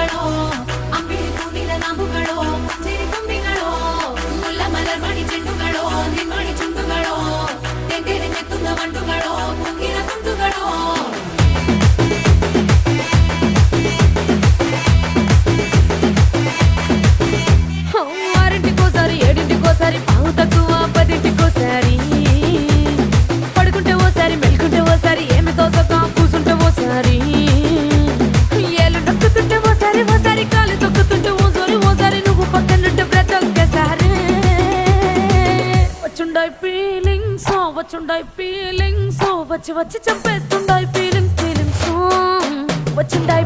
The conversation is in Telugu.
ಕಣ್ಣುಗಳೋ ಅಂಬಿಳಿ ಹೂವಿನ ನಾಮುಗಳೋ ಸಿರಿ ತುಂಬಿಗಳೋ ಮುಲ್ಲ ಮಲರ್ಮಣಿ ಚೆಂಡುಗಳೋ ನಿನ್ಮಣಿ ಚುಂಡುಗಳೋ ತೆಂಗೆರೆ ನೆತ್ತುಂದ ಮಂಡುಗಳೋ ಮುಗಿನ ತುಂಡುಗಳೋ ఆరింటికోసారి ఏడింటికోసారి పావు తక్కువ పదింటికోసారి పడుకుంటే ఓసారి మెలుకుంటే ఓసారి ఏమి తోసక కూసుంటే ఓసారి ఏళ్ళు నొక్కుతుంటే ఓసారి ఓసారి కాలు తొక్కుతుంటే ఓసారి నువ్వు పక్కనుంటే ప్రతి ఒక్కసారి వచ్చుండాయి ఫీలింగ్స్ వచ్చి వచ్చి చంపేస్తుండాయి ఫీలింగ్స్ వచ్చుండాయి